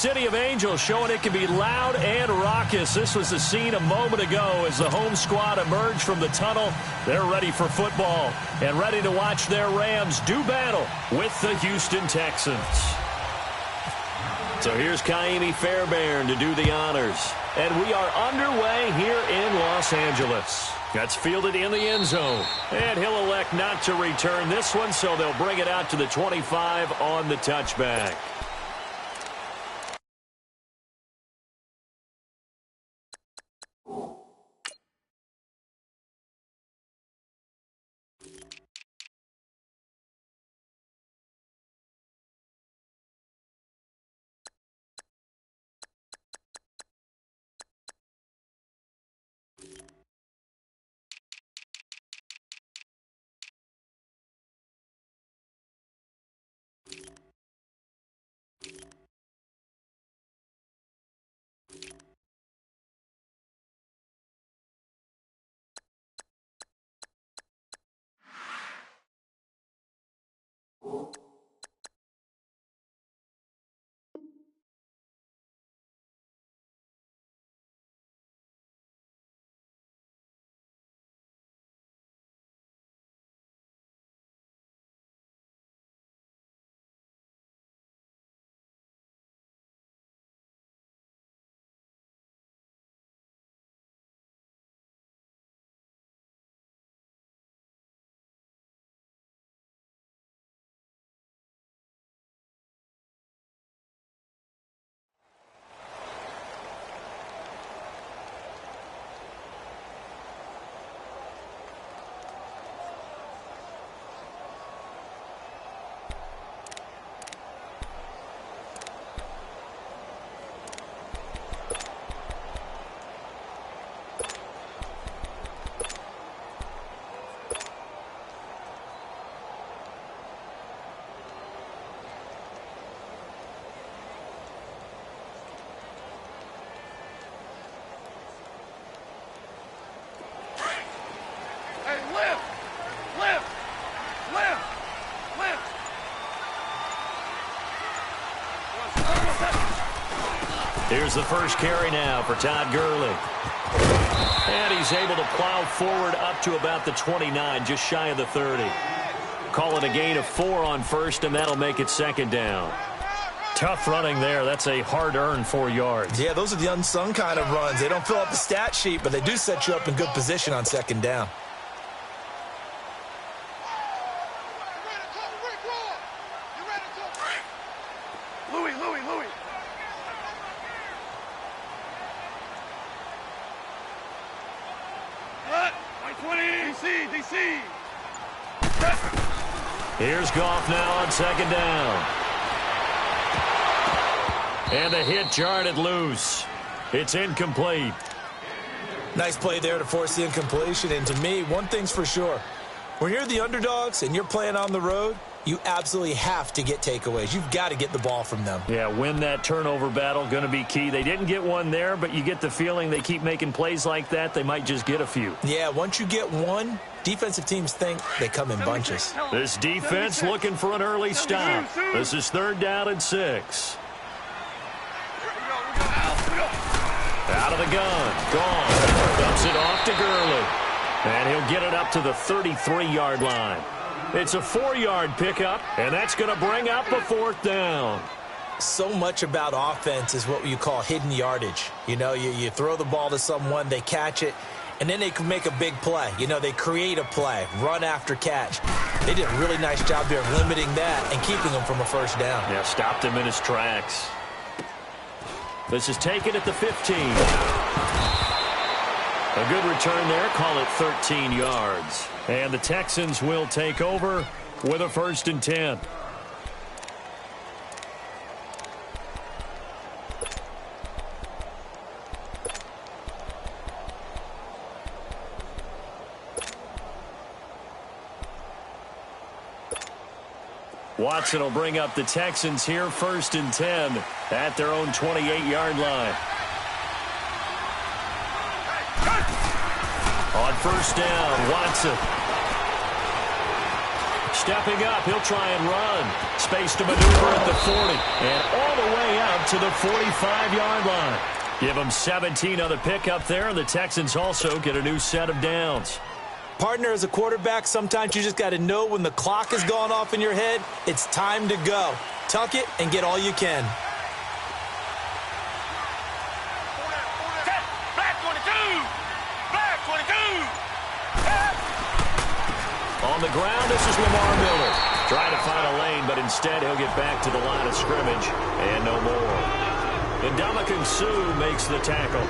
City of Angels showing it can be loud and raucous. This was the scene a moment ago as the home squad emerged from the tunnel. They're ready for football and ready to watch their Rams do battle with the Houston Texans. So here's Kaimi Fairbairn to do the honors. And we are underway here in Los Angeles. That's fielded in the end zone. And he'll elect not to return this one, so they'll bring it out to the 25 on the touchback. Here's the first carry now for Todd Gurley. And he's able to plow forward up to about the 29, just shy of the 30. Call it a gain of 4 on first, and that'll make it second down. Tough running there. That's a hard-earned 4 yards. Yeah, those are the unsung kind of runs. They don't fill up the stat sheet, but they do set you up in good position on second down. Here's Goff now on second down. And the hit jarred it loose. It's incomplete. Nice play there to force the incompletion. And to me, one thing's for sure. When you're the underdogs and you're playing on the road, you absolutely have to get takeaways. You've got to get the ball from them. Yeah, win that turnover battle, going to be key. They didn't get one there, but you get the feeling they keep making plays like that, they might just get a few. Yeah, once you get one, defensive teams think they come in bunches. This defense looking for an early stop. This is 3rd down and 6. Out of the gun. Gone. Dumps it off to Gurley. And he'll get it up to the 33-yard line. It's a 4-yard pickup, and that's going to bring up a 4th down. So much about offense is what you call hidden yardage. You know, you throw the ball to someone, they catch it, and then they can make a big play. You know, they create a play, run after catch. They did a really nice job here of limiting that and keeping him from a 1st down. Yeah, stopped him in his tracks. This is taken at the 15. A good return there, call it 13 yards. And the Texans will take over with a 1st and 10. Watson will bring up the Texans here, 1st and 10 at their own 28-yard line. On 1st down, Watson. Stepping up, he'll try and run. Space to maneuver at the 40. And all the way out to the 45-yard line. Give them 17 on the pickup there, and the Texans also get a new set of downs. Partner, as a quarterback, sometimes you just got to know when the clock has gone off in your head, it's time to go. Tuck it and get all you can. Black 22! Black 22! On the ground, this is Lamar Miller. Trying to find a lane, but instead he'll get back to the line of scrimmage and no more. Ndamukong Suh makes the tackle.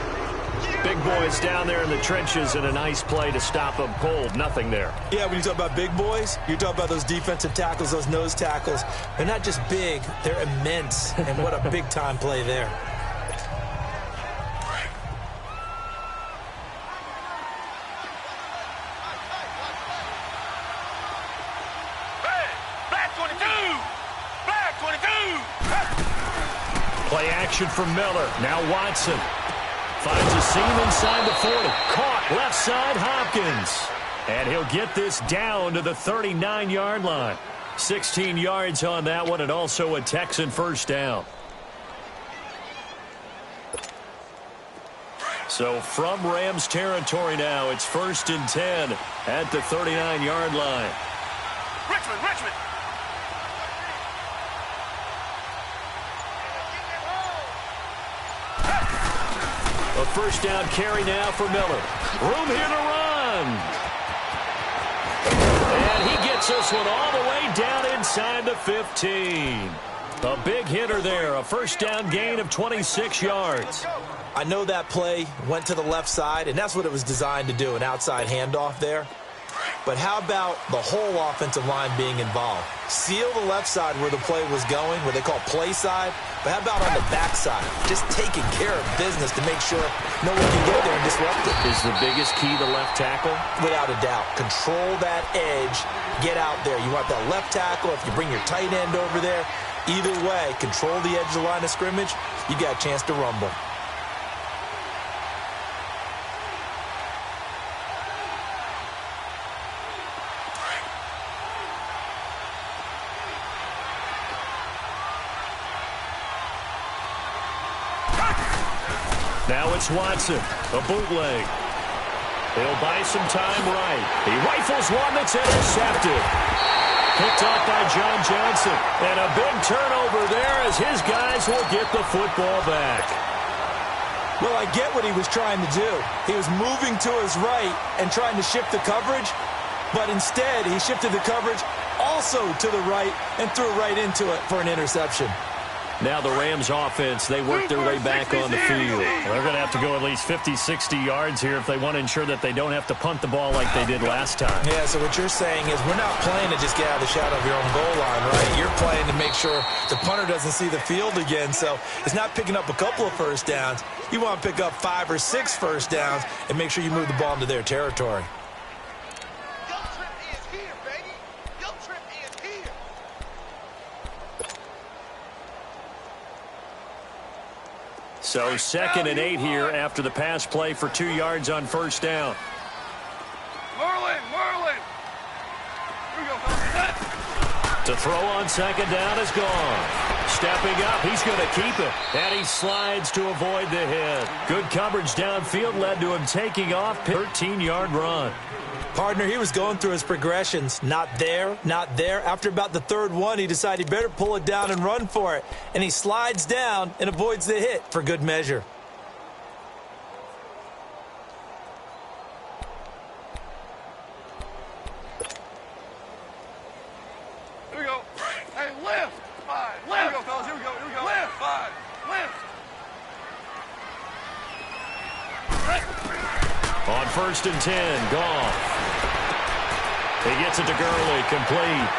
Big boys down there in the trenches, and a nice play to stop them cold. Nothing there. Yeah, when you talk about big boys, you're talking about those defensive tackles, those nose tackles. They're not just big, they're immense. And what a big-time play there. Black 22! Black 22! Play action for Miller. Now Watson. Finds a seam inside the 40. Caught left side Hopkins. And he'll get this down to the 39-yard line. 16 yards on that one, and also a Texan first down. So from Rams territory now, it's 1st and 10 at the 39-yard line. Richmond! A first down carry now for Miller. Room here to run. And he gets this one all the way down inside the 15. A big hitter there. A first down gain of 26 yards. I know that play went to the left side, and that's what it was designed to do, an outside handoff there. But how about the whole offensive line being involved? Seal the left side where the play was going, where they call play side. But how about on the back side? Just taking care of business to make sure no one can get there and disrupt it. Is the biggest key the left tackle? Without a doubt. Control that edge. Get out there. You want that left tackle. If you bring your tight end over there, either way, control the edge of the line of scrimmage, you got a chance to rumble. Now it's Watson, a bootleg. He'll buy some time right. He rifles one that's intercepted. Picked off by John Johnson. And a big turnover there as his guys will get the football back. Well, I get what he was trying to do. He was moving to his right and trying to shift the coverage, but instead he shifted the coverage also to the right and threw right into it for an interception. Now the Rams offense, they work their way back on the field. They're going to have to go at least 50, 60 yards here if they want to ensure that they don't have to punt the ball like they did last time. Yeah, so what you're saying is we're not playing to just get out of the shadow of your own goal line, right? You're playing to make sure the punter doesn't see the field again. So it's not picking up a couple of first downs. You want to pick up 5 or 6 first downs and make sure you move the ball into their territory. So 2nd and 8 here after the pass play for 2 yards on first down. Merlin! Here we go, fellas. To throw on 2nd down is gone. Stepping up, he's going to keep it. And he slides to avoid the hit. Good coverage downfield led to him taking off. 13-yard run. Partner, he was going through his progressions. Not there, not there. After about the 3rd one, he decided he better pull it down and run for it. And he slides down and avoids the hit for good measure. Here we go. Hey, lift! 5. Lift! Here we go, fellas. Here we go. Lift! 5. Lift! On 1st and 10, Goff. He gets it to Gurley, complete.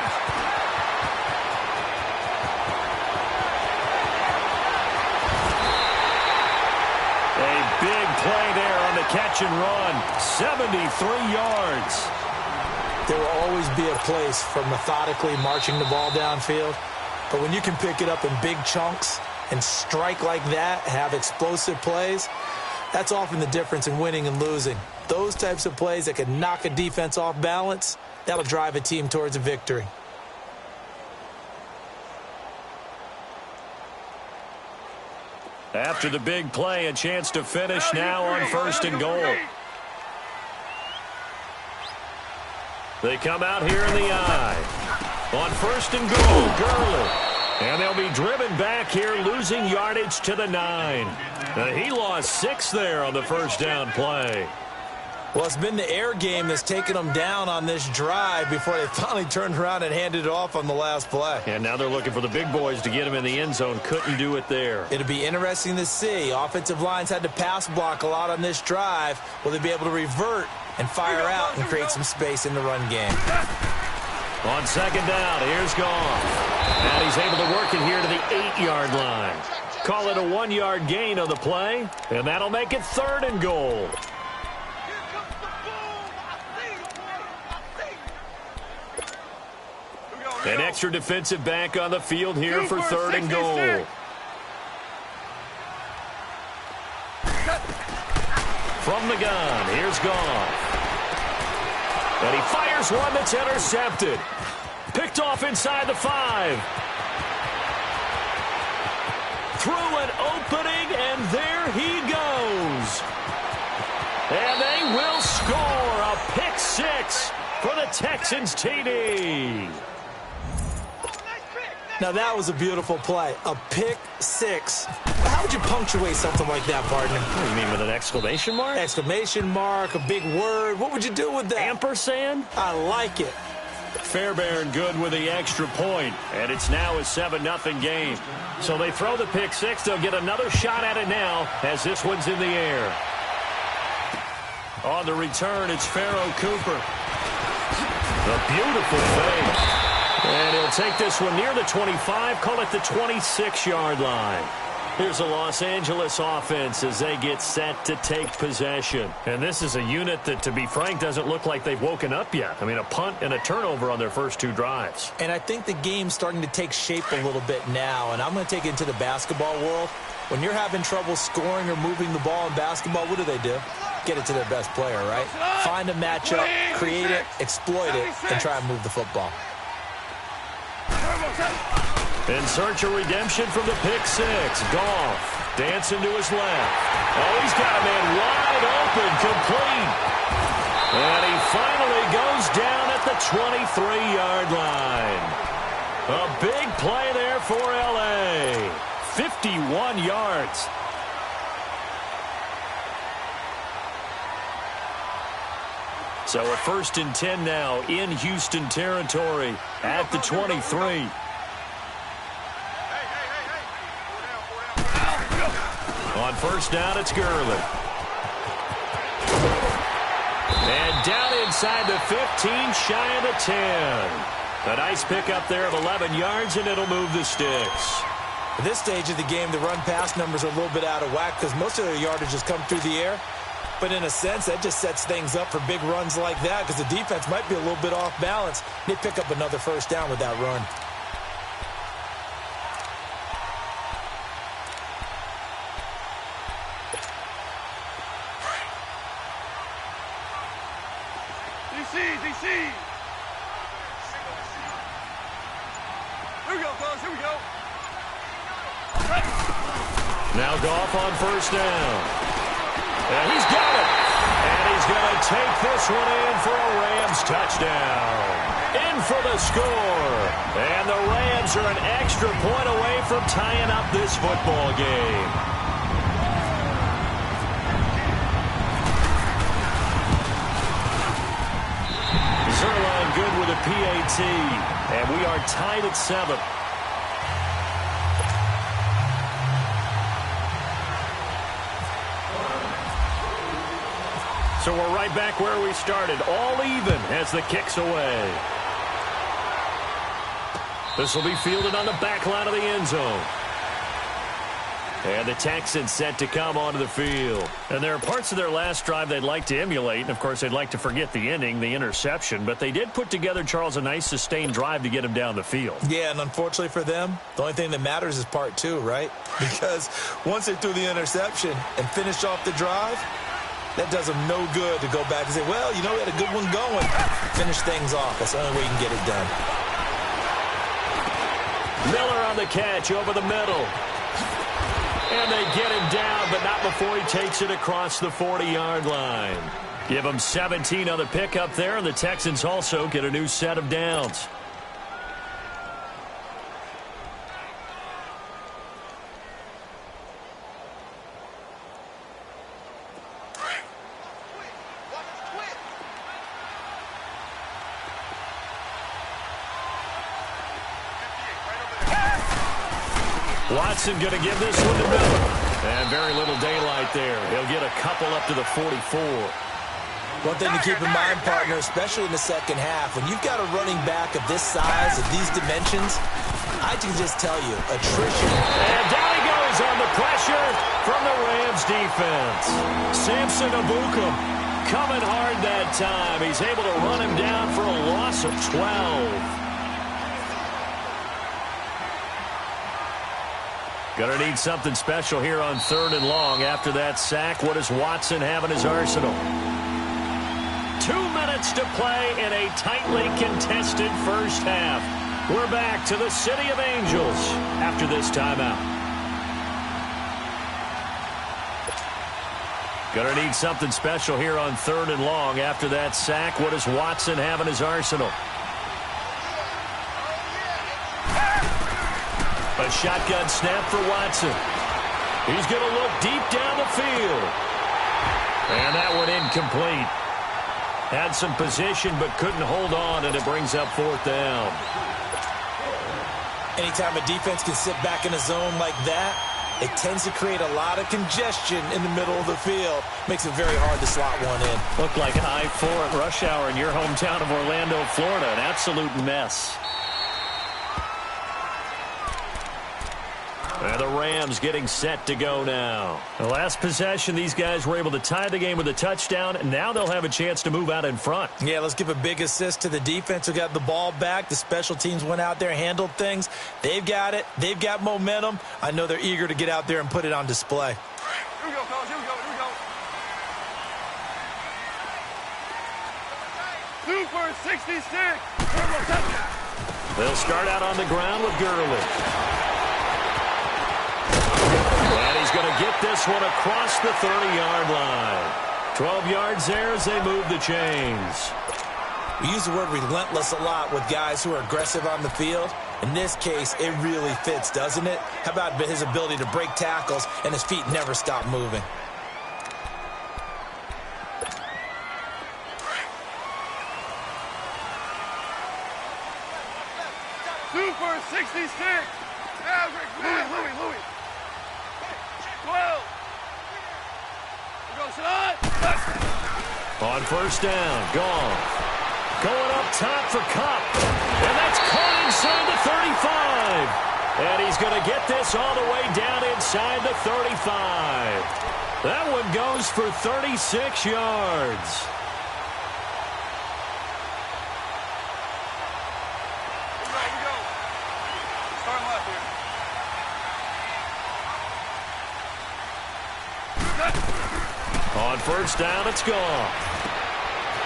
A big play there on the catch and run. 73 yards. There will always be a place for methodically marching the ball downfield. But when you can pick it up in big chunks and strike like that, have explosive plays, that's often the difference in winning and losing. Those types of plays that can knock a defense off balance, That'll drive a team towards a victory. After the big play, a chance to finish now on 1st and goal. They come out here in the eye. On 1st and goal, Gurley. And they'll be driven back here, losing yardage to the 9. He lost 6 there on the first down play. Well, it's been the air game that's taken them down on this drive before they finally turned around and handed it off on the last play. And now they're looking for the big boys to get him in the end zone. Couldn't do it there. It'll be interesting to see. Offensive lines had to pass block a lot on this drive. Will they be able to revert and fire out and create some space in the run game? On 2nd down, here's Goff. And he's able to work it here to the 8-yard line. Call it a 1-yard gain on the play, and that'll make it 3rd and goal. An extra defensive back on the field here for 3rd and goal. From the gun, here's Goff. And he fires one that's intercepted. Picked off inside the 5. Through an opening, and there he goes. And they will score a pick 6 for the Texans TD. Now, that was a beautiful play. A pick 6. How would you punctuate something like that, partner? What do you mean, with an exclamation mark? Exclamation mark, a big word. What would you do with that? Ampersand? I like it. Fairbairn good with the extra point, and it's now a 7-0 game. So they throw the pick 6. They'll get another shot at it now as this one's in the air. On the return, it's Pharaoh Cooper. A beautiful fake. And he'll take this one near the 25, call it the 26-yard line. Here's a Los Angeles offense as they get set to take possession. And this is a unit that, to be frank, doesn't look like they've woken up yet. I mean, a punt and a turnover on their first 2 drives. And I think the game's starting to take shape a little bit now. And I'm going to take it into the basketball world. When you're having trouble scoring or moving the ball in basketball, what do? Get it to their best player, right? Find a matchup, create it, exploit it, and try and move the football. In search of redemption from the pick 6. Goff dancing to his left. Oh, he's got a man wide open, complete. And he finally goes down at the 23-yard line. A big play there for L.A. 51 yards. So a 1st and 10 now in Houston territory at the 23. On 1st down, it's Gurley. And down inside the 15, shy of the 10. A nice pickup there of 11 yards, and it'll move the sticks. At this stage of the game, the run-pass numbers are a little bit out of whack because most of their yardage has come through the air. But in a sense, that just sets things up for big runs like that because the defense might be a little bit off balance. They pick up another 1st down with that run. DC! Here we go, fellas, here we go. Now Goff on 1st down. And he's got it. And he's going to take this one in for a Rams touchdown. In for the score. And the Rams are an extra point away from tying up this football game. Zerline good with a PAT. And we are tied at 7. So we're right back where we started, all even as the kick's away. This will be fielded on the back line of the end zone. And the Texans set to come onto the field. And there are parts of their last drive they'd like to emulate. And, of course, they'd like to forget the ending, the interception. But they did put together, Charles, a nice sustained drive to get him down the field. Yeah, and unfortunately for them, the only thing that matters is part 2, right? Because once they threw the interception and finished off the drive, That does them no good to go back and say, well, you know, we had a good one going. Finish things off. That's the only way you can get it done. Miller on the catch over the middle. And they get him down, but not before he takes it across the 40-yard line. Give him 17 on the pickup there, and the Texans also get a new set of downs. Watson going to give this one to Miller. And very little daylight there. He'll get a couple up to the 44. One thing to keep in mind, partner, especially in the second half, when you've got a running back of this size, of these dimensions, I can just tell you, attrition. And down he goes on the pressure from the Rams defense. Samson Abukum coming hard that time. He's able to run him down for a loss of 12. Going to need something special here on 3rd and long. After that sack, what does Watson have in his arsenal? 2 minutes to play in a tightly contested first half. We're back to the City of Angels after this timeout. Going to need something special here on 3rd and long. After that sack, what does Watson have in his arsenal? A shotgun snap for Watson. He's going to look deep down the field. And that one incomplete. Had some position but couldn't hold on, and it brings up 4th down. Anytime a defense can sit back in a zone like that, it tends to create a lot of congestion in the middle of the field. Makes it very hard to slot one in. Looked like an I-4 at rush hour in your hometown of Orlando, Florida. An absolute mess. And the Rams getting set to go now. The last possession, these guys were able to tie the game with a touchdown, and now they'll have a chance to move out in front. Yeah, let's give a big assist to the defense who got the ball back. The special teams went out there, handled things. They've got it. They've got momentum. I know they're eager to get out there and put it on display. Here we go, fellas. Here we go. Here we go. 2 for 66. They'll start out on the ground with Gurley. And he's going to get this one across the 30-yard line. 12 yards there as they move the chains. We use the word relentless a lot with guys who are aggressive on the field. In this case, it really fits, doesn't it? How about his ability to break tackles and his feet never stop moving? Two for 66. Louis. 12. Go, son. On 1st down, gone. Going up top for Kupp. And that's caught inside the 35. And he's going to get this all the way down inside the 35. That one goes for 36 yards. Here we go. Starting left here. On 1st down, it's gone.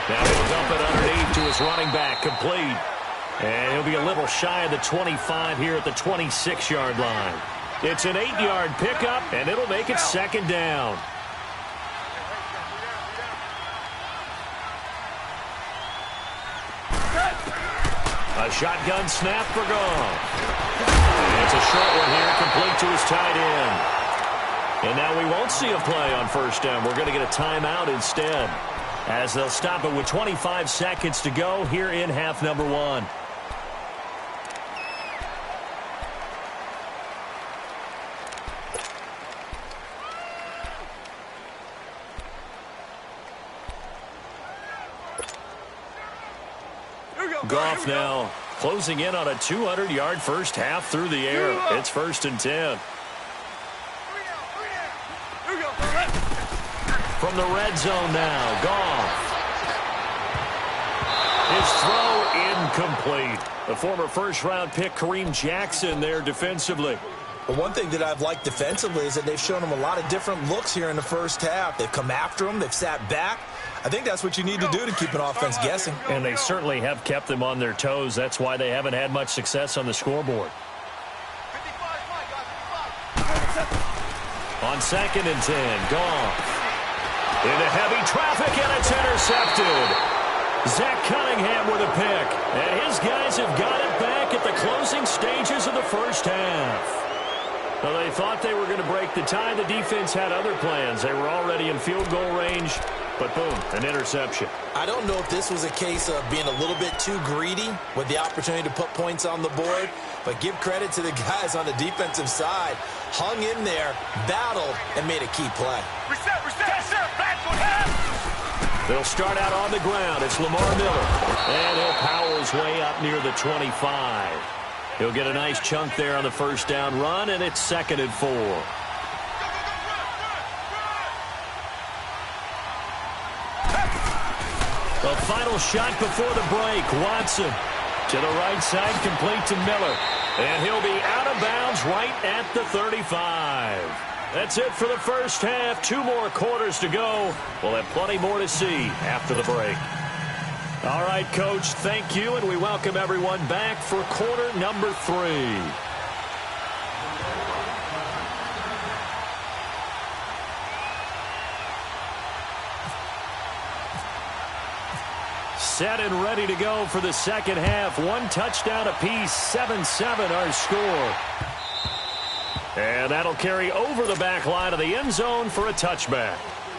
Now he'll dump it underneath to his running back, complete. And he'll be a little shy of the 25 here at the 26-yard line. It's an 8-yard pickup, and it'll make it 2nd down. A shotgun snap for Goff. It's a short one here, complete to his tight end. And now we won't see a play on 1st down. We're going to get a timeout instead, as they'll stop it with 25 seconds to go here in half number 1. Goff now closing in on a 200-yard first half through the air. It's 1st and 10. From the red zone now, Goff. His throw incomplete. The former first-round pick Kareem Jackson there defensively. But one thing that I've liked defensively is that they've shown them a lot of different looks here in the first half. They've come after them. They've sat back. I think that's what you need to do to keep an offense guessing. And they certainly have kept them on their toes. That's why they haven't had much success on the scoreboard. On 2nd and 10, Goff. Into heavy traffic, and it's intercepted. Zach Cunningham with a pick. And his guys have got it back at the closing stages of the first half. Well, they thought they were going to break the tie. The defense had other plans. They were already in field goal range, but boom, an interception. I don't know if this was a case of being a little bit too greedy with the opportunity to put points on the board, but give credit to the guys on the defensive side. Hung in there, battled, and made a key play. Reset, back foot, half. They'll start out on the ground. It's Lamar Miller, and he'll power his way up near the 25. He'll get a nice chunk there on the first down run, and it's 2nd and 4. The final shot before the break. Watson to the right side, complete to Miller. And he'll be out of bounds right at the 35. That's it for the first half. 2 more quarters to go. We'll have plenty more to see after the break. All right, Coach, thank you, and we welcome everyone back for quarter number 3. Set and ready to go for the second half. 1 touchdown apiece, 7-7 our score. And that'll carry over the back line of the end zone for a touchback.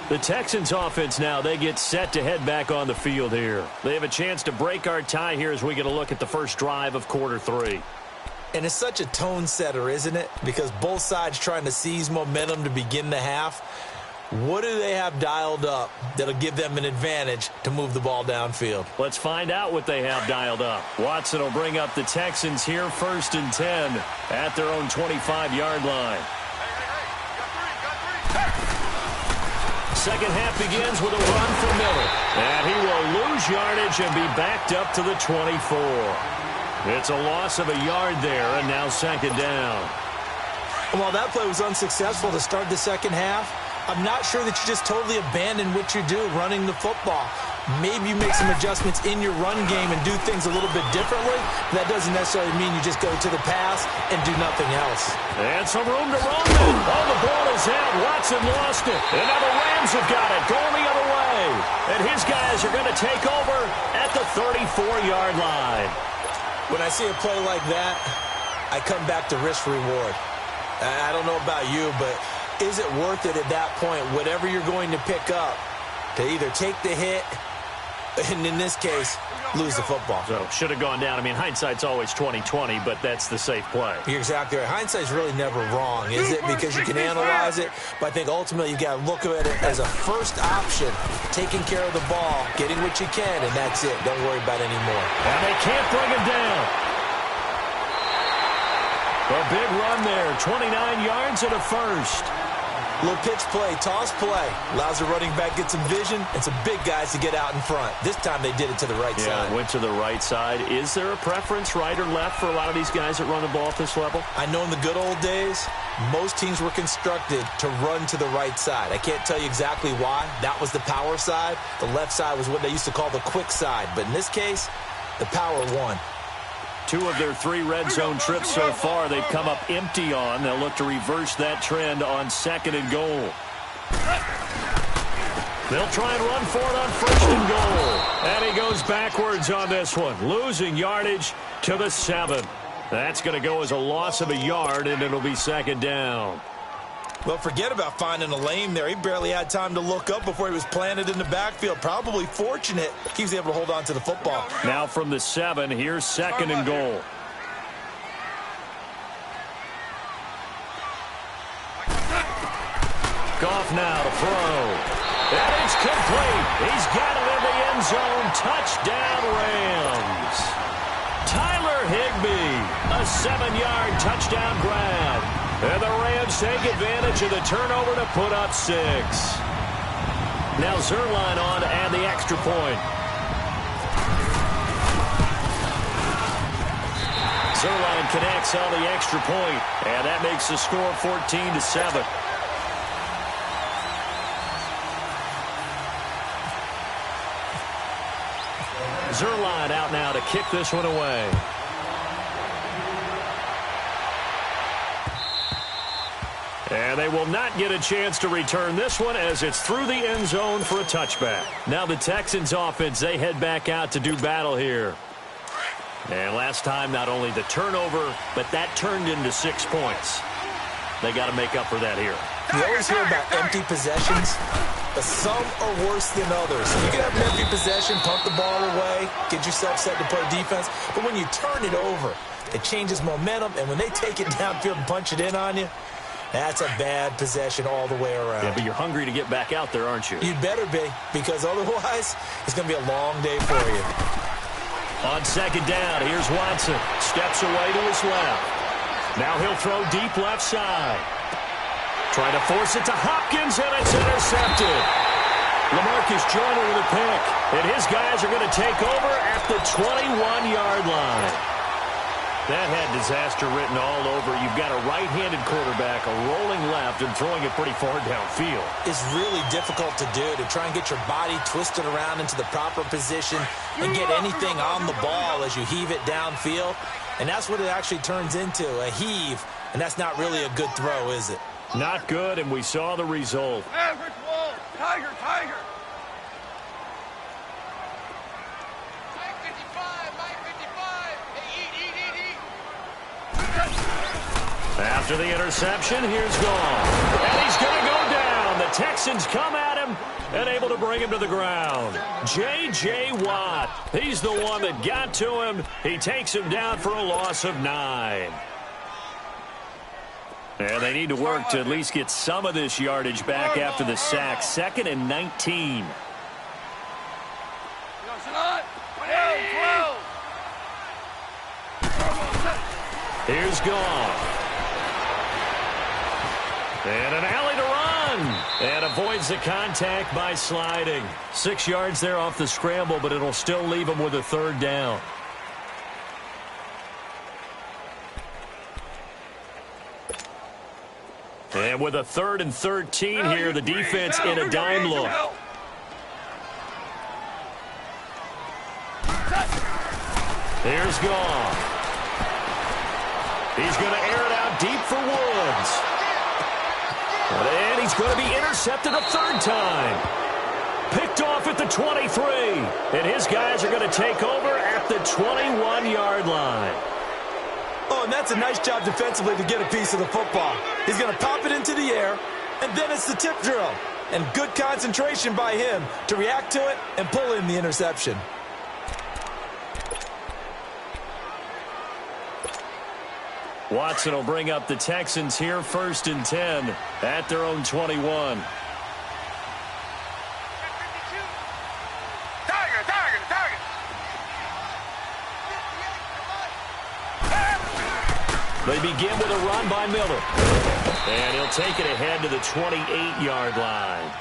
The Texans offense now, they get set to head back on the field here. They have a chance to break our tie here as we get a look at the first drive of quarter 3. And it's such a tone setter, isn't it? Because both sides trying to seize momentum to begin the half. What do they have dialed up that'll give them an advantage to move the ball downfield? Let's find out what they have dialed up. Watson will bring up the Texans here, 1st and 10 at their own 25-yard line. Second half begins with a run for Miller. And he will lose yardage and be backed up to the 24. It's a loss of a yard there, and now 2nd down. While that play was unsuccessful to start the second half, I'm not sure that you just totally abandon what you do running the football. Maybe you make some adjustments in your run game and do things a little bit differently. That doesn't necessarily mean you just go to the pass and do nothing else. And some room to run. Oh, the ball is out. Watson lost it. And now the Rams have got it. Going the other way. And his guys are going to take over at the 34-yard line. When I see a play like that, I come back to risk-reward. I don't know about you, but is it worth it at that point, whatever you're going to pick up, to either take the hit, and in this case, lose the football? So, should have gone down. I mean, hindsight's always 20/20, but that's the safe play. You're exactly right. Hindsight's really never wrong, is it? Because you can analyze it, but I think ultimately you got to look at it as a first option, taking care of the ball, getting what you can, and that's it. Don't worry about it anymore. And they can't bring him down. A big run there, 29 yards and a first. Little pitch play, toss play. Allows the running back to get some vision and some big guys to get out in front. This time they did it to the right side. Yeah, went to the right side. Is there a preference, right or left, for a lot of these guys that run the ball at this level? I know in the good old days, most teams were constructed to run to the right side. I can't tell you exactly why. That was the power side. The left side was what they used to call the quick side. But in this case, the power won. 2 of their 3 red zone trips so far, they've come up empty on. They'll look to reverse that trend on 2nd and goal. They'll try and run for it on 1st and goal. And he goes backwards on this one, losing yardage to the 7. That's going to go as a loss of a yard, and it'll be 2nd down. Well, forget about finding a lane there. He barely had time to look up before he was planted in the backfield. Probably fortunate he was able to hold on to the football. Now from the 7, here's 2nd and goal. Goff now to throw. And it's complete. He's got it in the end zone. Touchdown, Rams. Tyler Higbee, a 7-yard touchdown grab. And the Rams take advantage of the turnover to put up 6. Now Zerline on and the extra point. Zerline connects on the extra point, and that makes the score 14-7. Zerline out now to kick this one away. And they will not get a chance to return this one as it's through the end zone for a touchback. Now the Texans offense, they head back out to do battle here. And last time, not only the turnover, but that turned into 6 points. They got to make up for that here. You always hear about empty possessions, but some are worse than others. You can have an empty possession, pump the ball away, get yourself set to play defense, but when you turn it over, it changes momentum, and when they take it downfield and punch it in on you, that's a bad possession all the way around. Yeah, but you're hungry to get back out there, aren't you? You'd better be, because otherwise, it's going to be a long day for you. On second down, here's Watson. Steps away to his left. Now he'll throw deep left side. Trying to force it to Hopkins, and it's intercepted. LaMarcus Joyner with a pick, and his guys are going to take over at the 21-yard line. That had disaster written all over. You've got a right-handed quarterback, a rolling left, and throwing it pretty far downfield. It's really difficult to do, to try and get your body twisted around into the proper position and get anything on the ball as you heave it downfield. And that's what it actually turns into, a heave. And that's not really a good throw, is it? Not good, and we saw the result. Average wall. Tiger, Tiger. After the interception, here's Gone. And he's going to go down. The Texans come at him and able to bring him to the ground. J.J. Watt, he's the one that got to him. He takes him down for a loss of 9. And they need to work to at least get some of this yardage back after the sack. 2nd and 19. Here's Gone. And an alley to run. And avoids the contact by sliding. 6 yards there off the scramble, but it'll still leave him with a 3rd down. And with a 3rd and 13 here, the defense in a dime look. Here's Gone. He's going to air it out deep for Woods. And he's going to be intercepted a 3rd time. Picked off at the 23. And his guys are going to take over at the 21-yard line. Oh, and that's a nice job defensively to get a piece of the football. He's going to pop it into the air, and then it's the tip drill. And good concentration by him to react to it and pull in the interception. Watson will bring up the Texans here 1st and 10 at their own 21. They begin with a run by Miller. And he'll take it ahead to the 28-yard line.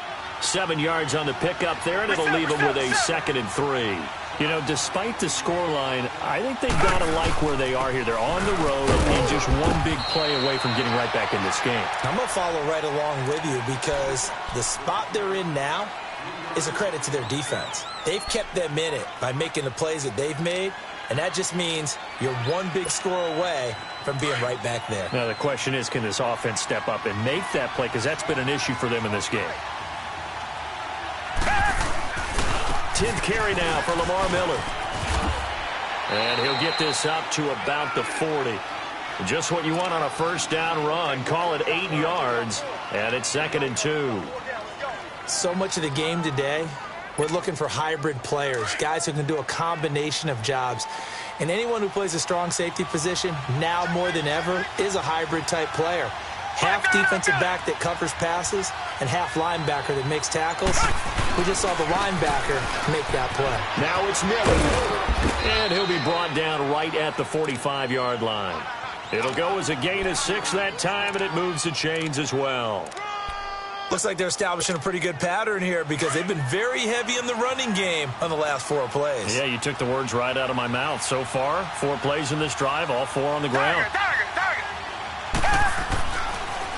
7 yards on the pickup there, and it'll leave him with a 2nd and 3. You know, despite the scoreline, I think they've got to like where they are here. They're on the road and just one big play away from getting right back in this game. I'm going to follow right along with you because the spot they're in now is a credit to their defense. They've kept them in it by making the plays that they've made, and that just means you're one big score away from being right back there. Now, the question is, can this offense step up and make that play? Because that's been an issue for them in this game. 10th carry now for Lamar Miller. And he'll get this up to about the 40. Just what you want on a 1st down run. Call it 8 yards, and it's 2nd and 2. So much of the game today, we're looking for hybrid players, guys who can do a combination of jobs. And anyone who plays a strong safety position, now more than ever, is a hybrid-type player. Half defensive back that covers passes and half linebacker that makes tackles. We just saw the linebacker make that play. Now it's Miller. And he'll be brought down right at the 45-yard line. It'll go as a gain of 6 that time, and it moves the chains as well. Looks like they're establishing a pretty good pattern here because they've been very heavy in the running game on the last 4 plays. Yeah, you took the words right out of my mouth. So far, 4 plays in this drive, all 4 on the ground.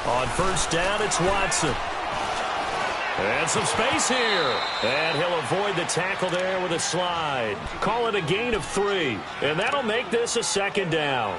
On first down, it's Watson. And some space here. And he'll avoid the tackle there with a slide. Call it a gain of 3. And that'll make this a second down.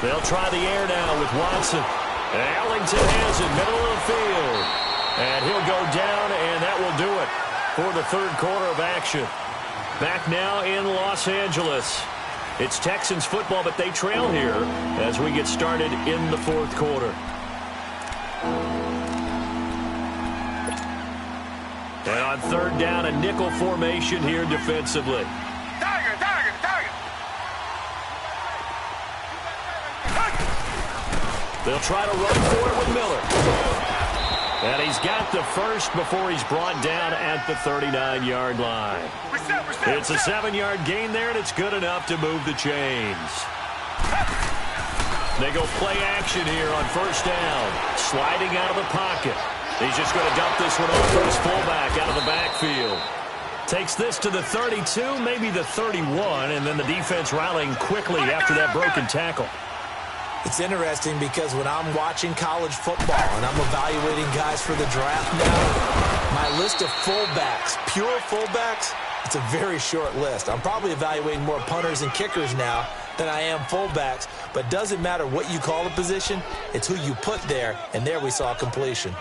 They'll try the air now with Watson. Ellington has it, middle of the field. And he'll go down, and that will do it for the third quarter of action. Back now in Los Angeles. It's Texans football, but they trail here as we get started in the fourth quarter. And on third down, a nickel formation here defensively. They'll try to run for it with Miller. And he's got the first before he's brought down at the 39-yard line. It's a 7-yard gain there, and it's good enough to move the chains. They go play action here on first down. Sliding out of the pocket. He's just going to dump this one off to his fullback out of the backfield. Takes this to the 32, maybe the 31, and then the defense rallying quickly after that broken tackle. It's interesting because when I'm watching college football and I'm evaluating guys for the draft now, my list of fullbacks, pure fullbacks, it's a very short list. I'm probably evaluating more punters and kickers now than I am fullbacks, but it doesn't matter what you call the position, it's who you put there, and there we saw completion.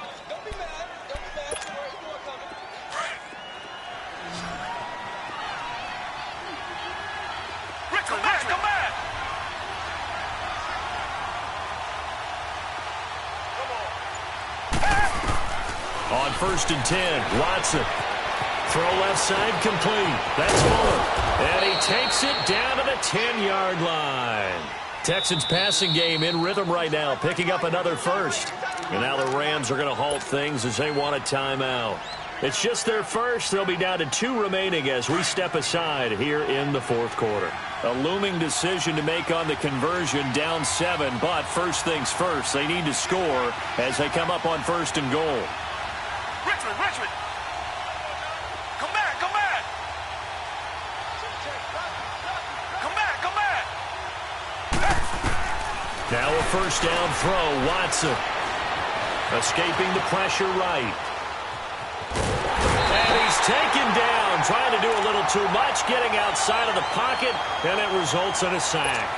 On first and 10, Watson. Throw left side complete. That's Fuller. And he takes it down to the 10-yard line. Texans passing game in rhythm right now, picking up another first. And now the Rams are going to halt things as they want a timeout. It's just their first. They'll be down to 2 remaining as we step aside here in the fourth quarter. A looming decision to make on the conversion, down 7. But first things first, they need to score as they come up on first and goal. Richmond! Come back! Come back! Now a first down throw, Watson. Escaping the pressure right. And he's taken down, trying to do a little too much, getting outside of the pocket, and it results in a sack.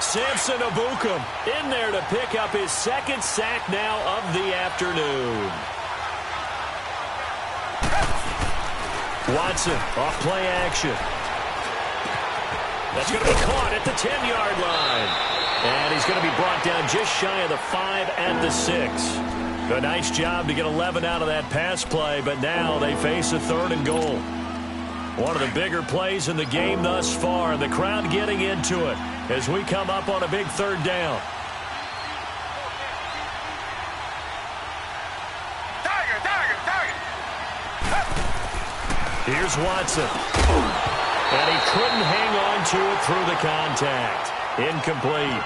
Samson Ebukam in there to pick up his second sack now of the afternoon. Watson off play action. That's going to be caught at the 10-yard line. And he's going to be brought down just shy of the 5 at the 6. A nice job to get 11 out of that pass play, but now they face a third and goal. One of the bigger plays in the game thus far. The crowd getting into it as we come up on a big third down. Here's Watson. And he couldn't hang on to it through the contact. Incomplete.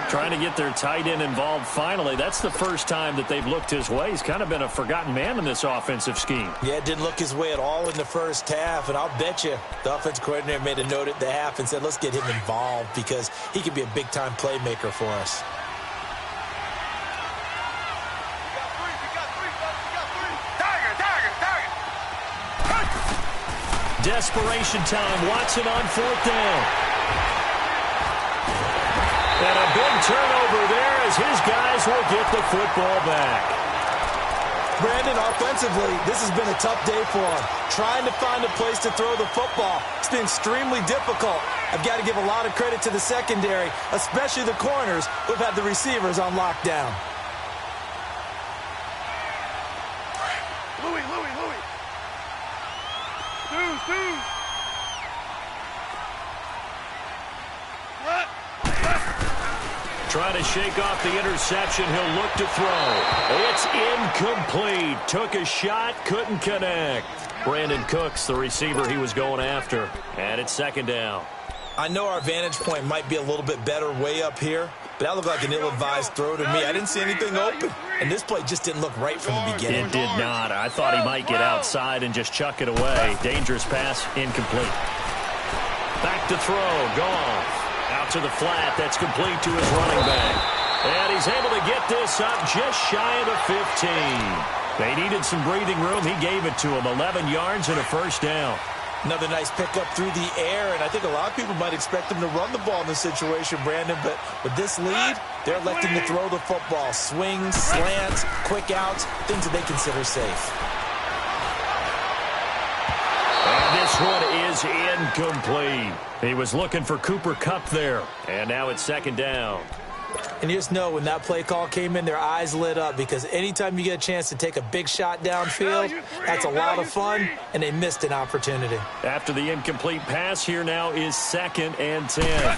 Trying to get their tight end involved finally. That's the first time that they've looked his way. He's kind of been a forgotten man in this offensive scheme. Yeah, it didn't look his way at all in the first half, and I'll bet you the offensive coordinator made a note at the half and said, let's get him involved because he could be a big-time playmaker for us. Desperation time. Watson on fourth down. And a big turnover there as his guys will get the football back. Brandon, offensively, this has been a tough day for him. Trying to find a place to throw the football. It's been extremely difficult. I've got to give a lot of credit to the secondary, especially the corners who've had the receivers on lockdown. Louis. Dude. two. Trying to shake off the interception. He'll look to throw. It's incomplete. Took a shot, couldn't connect. Brandon Cooks, the receiver he was going after. And it's second down. I know our vantage point might be a little bit better way up here, but that looked like an ill-advised throw to me. I didn't see anything open, and this play just didn't look right from the beginning. It did not. I thought he might get outside and just chuck it away. Dangerous pass, incomplete. Back to throw, Goff. Out to the flat, that's complete to his running back. And he's able to get this up just shy of the 15. They needed some breathing room. He gave it to him. 11 yards and a first down. Another nice pickup through the air, and I think a lot of people might expect him to run the ball in this situation, Brandon, but with this lead, they're electing to throw the football. Swings, slants, quick outs, things that they consider safe. And this one is incomplete. He was looking for Cooper Kupp there, and now it's second down. And you just know when that play call came in, their eyes lit up, because anytime you get a chance to take a big shot downfield, that's a lot of fun, and they missed an opportunity. After the incomplete pass, here now is 2nd and 10.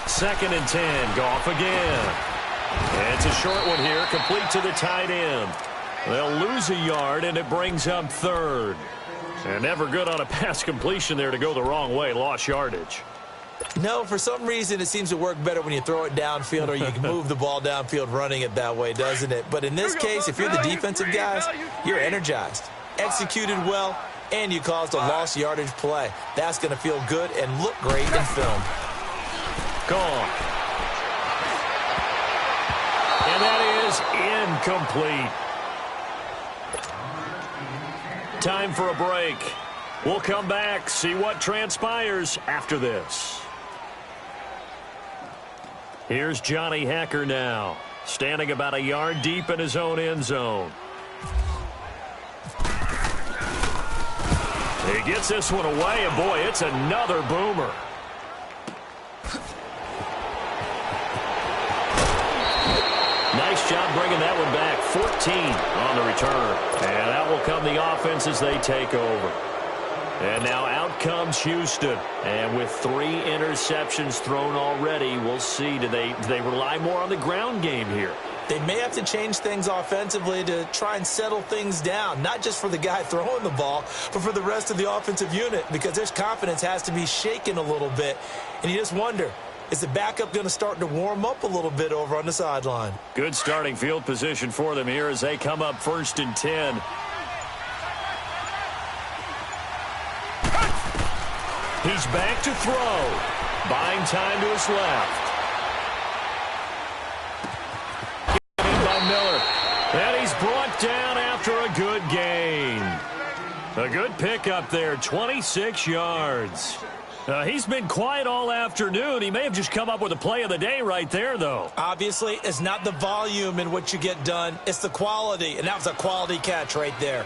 2nd and 10, Goff again. And it's a short one here, complete to the tight end. They'll lose a yard, and it brings up 3rd. And never good on a pass completion there to go the wrong way, lost yardage. No, for some reason, it seems to work better when you throw it downfield or you can move the ball downfield running it that way, doesn't it? But in this case, if you're the defensive guys, you're energized, executed well, and you caused a lost yardage play. That's going to feel good and look great in film. Gone. And that is incomplete. Time for a break. We'll come back, see what transpires after this. Here's Johnny Hekker now, standing about a yard deep in his own end zone. He gets this one away, and boy, it's another boomer. Nice job bringing that one back. 14 on the return. And that will come the offense as they take over. And now out comes Houston. And with 3 interceptions thrown already, we'll see. Do they rely more on the ground game here? They may have to change things offensively to try and settle things down, not just for the guy throwing the ball, but for the rest of the offensive unit, because their confidence has to be shaken a little bit. And you just wonder, is the backup going to start to warm up a little bit over on the sideline? Good starting field position for them here as they come up 1st and 10. He's back to throw. Buying time to his left. In by Miller. And he's brought down after a good gain. A good pickup there, 26 yards. He's been quiet all afternoon. He may have just come up with a play of the day right there, though. Obviously, it's not the volume in what you get done. It's the quality, and that was a quality catch right there.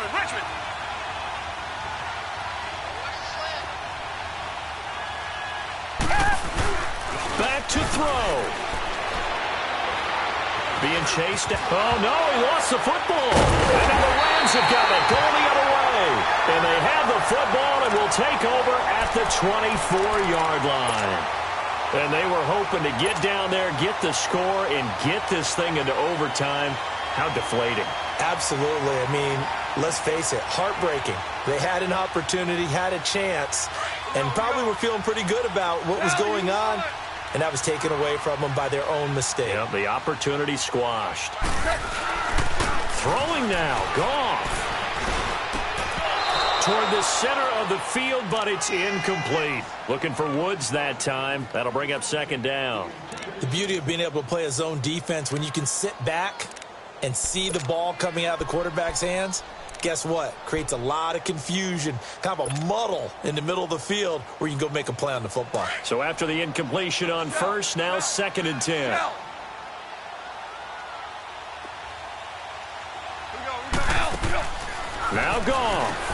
Richmond. Back to throw. Being chased. Oh, no, he lost the football. And now the Rams have got it going the other way. And they have the football and will take over at the 24-yard line. And they were hoping to get down there, get the score, and get this thing into overtime. How deflating. Absolutely. I mean, let's face it, heartbreaking. They had an opportunity, had a chance, and probably were feeling pretty good about what was going on, and that was taken away from them by their own mistake. Yep, the opportunity squashed. Throwing now, Goff. Toward the center of the field, but it's incomplete. Looking for Woods that time. That'll bring up 2nd down. The beauty of being able to play a zone defense, when you can sit back and see the ball coming out of the quarterback's hands, guess what? Creates a lot of confusion, kind of a muddle in the middle of the field where you can go make a play on the football. So after the incompletion on first, now 2nd and 10. Now Goff.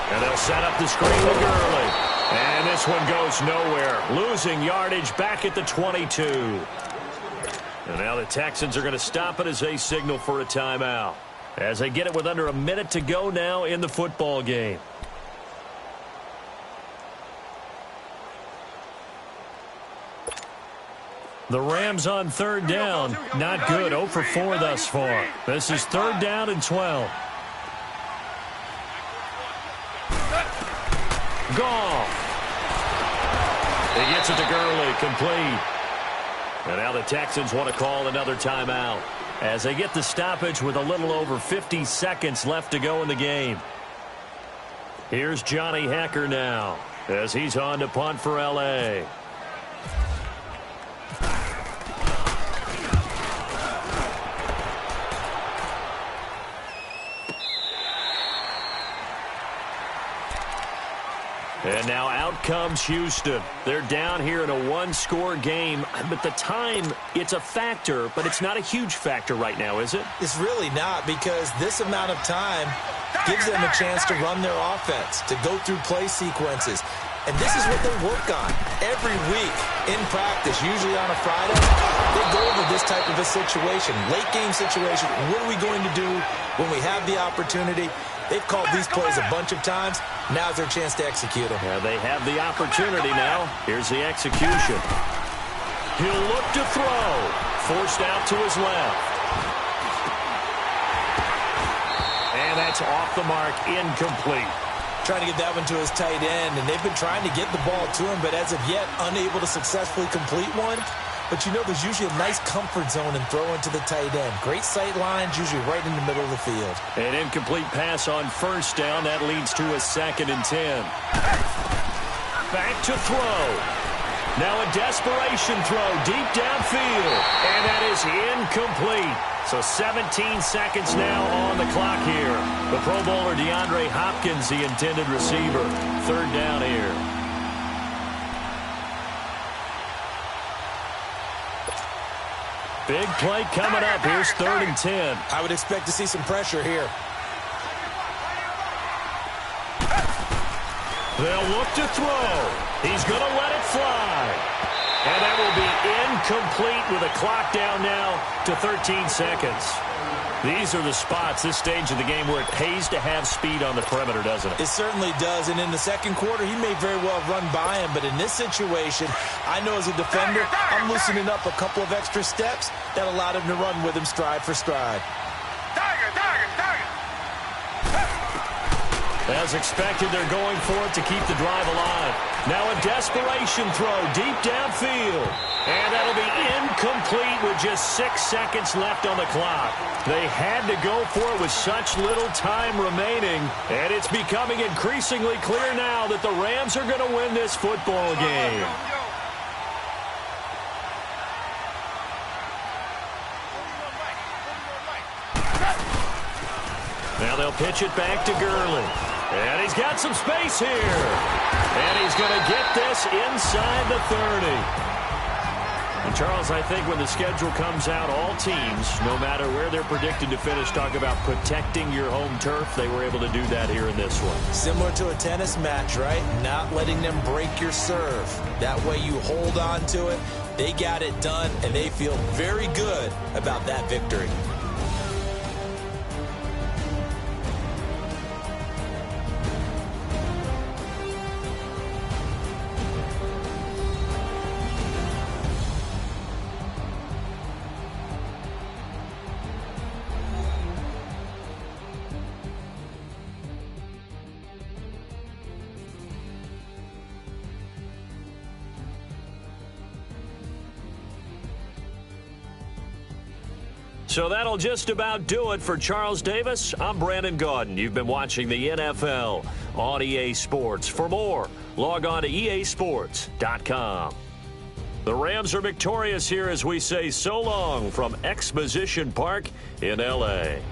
And they'll set up the screen to Gurley. And this one goes nowhere. Losing yardage back at the 22. And now the Texans are going to stop it as they signal for a timeout. As they get it with under a minute to go now in the football game. The Rams on third down. Not good. 0 for 4 thus far. This is third down and 12. Goff. He gets it to Gurley. Complete. And now the Texans want to call another timeout as they get the stoppage with a little over 50 seconds left to go in the game. Here's Johnny Hacker now as he's on to punt for L.A. And now out comes Houston. They're down here in a one-score game, but the time, it's a factor, but it's not a huge factor right now, is it? It's really not, because this amount of time gives them a chance to run their offense, to go through play sequences. And this is what they work on every week in practice, usually on a Friday. They go over this type of a situation, late-game situation. What are we going to do when we have the opportunity? They've called these plays a bunch of times. Now's their chance to execute them. Yeah, they have the opportunity now. Here's the execution. He'll look to throw. Forced out to his left. And that's off the mark, incomplete. Trying to get that one to his tight end, and they've been trying to get the ball to him, but as of yet, unable to successfully complete one. But you know, there's usually a nice comfort zone in throwing to the tight end. Great sight lines, usually right in the middle of the field. An incomplete pass on first down. That leads to a 2nd and 10. Back to throw. Now a desperation throw deep downfield. And that is incomplete. So 17 seconds now on the clock here. The Pro Bowler DeAndre Hopkins, the intended receiver. Third down here. Big play coming up. Here's 3rd and 10. I would expect to see some pressure here. They'll look to throw. He's going to let it fly. And that will be incomplete with a clock down now to 13 seconds. These are the spots, this stage of the game, where it pays to have speed on the perimeter, doesn't it? It certainly does, and in the second quarter, he may very well run by him, but in this situation, I know as a defender, I'm loosening up a couple of extra steps that allowed him to run with him stride for stride. As expected, they're going for it to keep the drive alive. Now a desperation throw deep downfield. And that'll be incomplete with just 6 seconds left on the clock. They had to go for it with such little time remaining. And it's becoming increasingly clear now that the Rams are going to win this football game. Now they'll pitch it back to Gurley. And he's got some space here. And he's going to get this inside the 30. And Charles, I think when the schedule comes out, all teams, no matter where they're predicted to finish, talk about protecting your home turf. They were able to do that here in this one. Similar to a tennis match, right? Not letting them break your serve. That way you hold on to it. They got it done, and they feel very good about that victory. So that'll just about do it for Charles Davis. I'm Brandon Gaudin. You've been watching the NFL on EA Sports. For more, log on to easports.com. The Rams are victorious here as we say so long from Exposition Park in L.A.